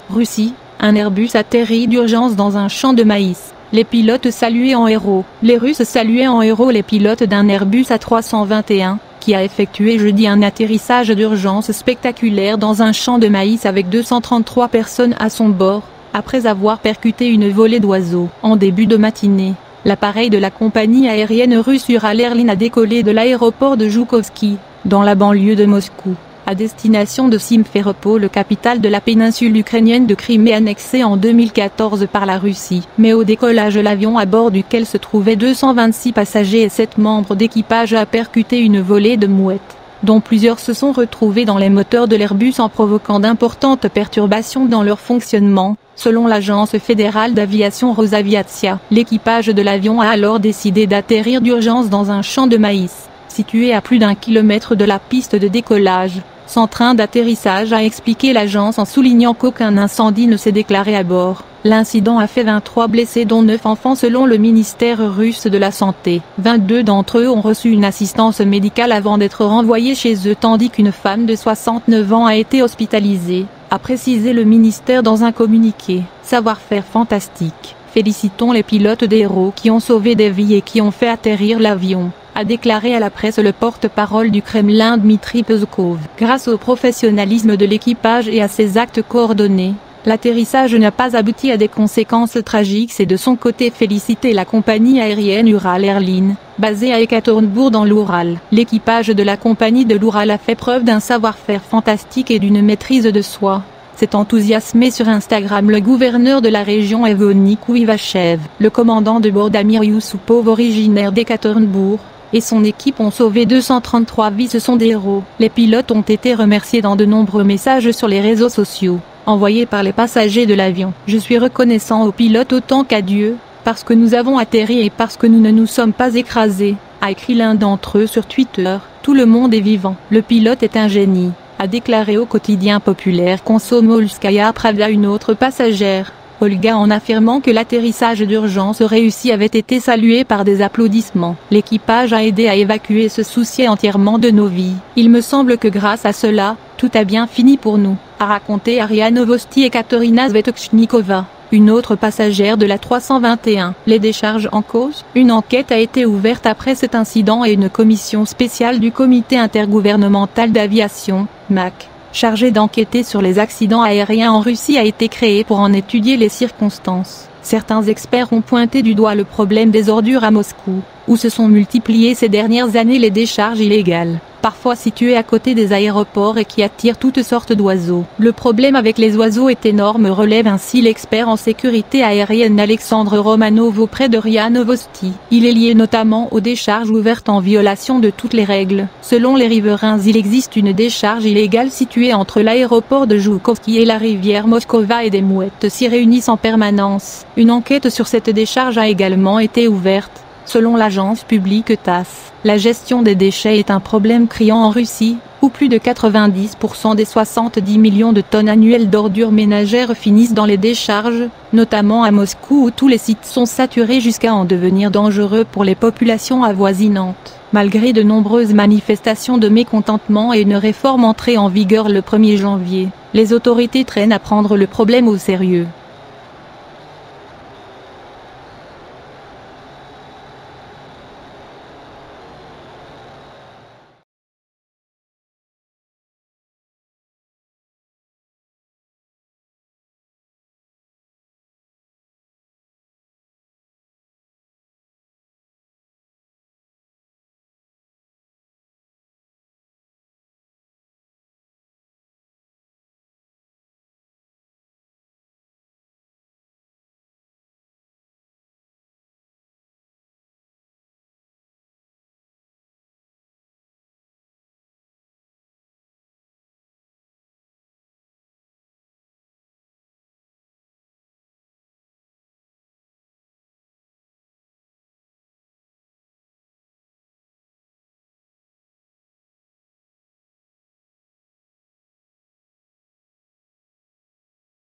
Russie, un Airbus atterrit d'urgence dans un champ de maïs. Les pilotes salués en héros. Les Russes saluaient en héros les pilotes d'un Airbus A321, qui a effectué jeudi un atterrissage d'urgence spectaculaire dans un champ de maïs avec 233 personnes à son bord, après avoir percuté une volée d'oiseaux. En début de matinée, l'appareil de la compagnie aérienne russe Ural Airlines a décollé de l'aéroport de Joukovski, dans la banlieue de Moscou, à destination de Simferopol, capitale de la péninsule ukrainienne de Crimée annexée en 2014 par la Russie. Mais au décollage, l'avion à bord duquel se trouvaient 226 passagers et 7 membres d'équipage a percuté une volée de mouettes, dont plusieurs se sont retrouvés dans les moteurs de l'Airbus en provoquant d'importantes perturbations dans leur fonctionnement, selon l'agence fédérale d'aviation Rosaviatia. L'équipage de l'avion a alors décidé d'atterrir d'urgence dans un champ de maïs, situé à plus d'1 kilomètre de la piste de décollage, sans train d'atterrissage, a expliqué l'agence en soulignant qu'aucun incendie ne s'est déclaré à bord. L'incident a fait 23 blessés dont 9 enfants selon le ministère russe de la Santé. 22 d'entre eux ont reçu une assistance médicale avant d'être renvoyés chez eux tandis qu'une femme de 69 ans a été hospitalisée, a précisé le ministère dans un communiqué. Savoir-faire fantastique. Félicitons les pilotes des héros qui ont sauvé des vies et qui ont fait atterrir l'avion, a déclaré à la presse le porte-parole du Kremlin Dmitry Peskov. Grâce au professionnalisme de l'équipage et à ses actes coordonnés, l'atterrissage n'a pas abouti à des conséquences tragiques. C'est de son côté félicité la compagnie aérienne Ural Airlines, basée à Ekaterinbourg dans l'Oural. L'équipage de la compagnie de l'Oural a fait preuve d'un savoir-faire fantastique et d'une maîtrise de soi. S'est enthousiasmé sur Instagram le gouverneur de la région Evgeny Kouivachev. Le commandant de bord Damir Youssoupov, originaire d'Ekaterinbourg, et son équipe ont sauvé 233 vies. Ce sont des héros. Les pilotes ont été remerciés dans de nombreux messages sur les réseaux sociaux, envoyés par les passagers de l'avion. Je suis reconnaissant aux pilotes autant qu'à Dieu, parce que nous avons atterri et parce que nous ne nous sommes pas écrasés, a écrit l'un d'entre eux sur Twitter. Tout le monde est vivant. Le pilote est un génie, a déclaré au quotidien populaire Komsomolskaya Pravda une autre passagère, Olga, en affirmant que l'atterrissage d'urgence réussi avait été salué par des applaudissements. L'équipage a aidé à évacuer et se souciait entièrement de nos vies. Il me semble que grâce à cela, tout a bien fini pour nous, a raconté Aria Novosti et Katerina Svetokchnikova, une autre passagère de la 321. Les décharges en cause. Une enquête a été ouverte après cet incident et une commission spéciale du Comité intergouvernemental d'aviation, MAC, chargée d'enquêter sur les accidents aériens en Russie, a été créée pour en étudier les circonstances. Certains experts ont pointé du doigt le problème des ordures à Moscou, où se sont multipliées ces dernières années les décharges illégales, parfois situées à côté des aéroports et qui attirent toutes sortes d'oiseaux. Le problème avec les oiseaux est énorme, relève ainsi l'expert en sécurité aérienne Alexandre Romanov auprès de RIA Novosti. Il est lié notamment aux décharges ouvertes en violation de toutes les règles. Selon les riverains, il existe une décharge illégale située entre l'aéroport de Joukovski et la rivière Moskova et des mouettes s'y réunissent en permanence. Une enquête sur cette décharge a également été ouverte. Selon l'agence publique TASS, la gestion des déchets est un problème criant en Russie, où plus de 90% des 70 millions de tonnes annuelles d'ordures ménagères finissent dans les décharges, notamment à Moscou où tous les sites sont saturés jusqu'à en devenir dangereux pour les populations avoisinantes. Malgré de nombreuses manifestations de mécontentement et une réforme entrée en vigueur le 1er janvier, les autorités traînent à prendre le problème au sérieux.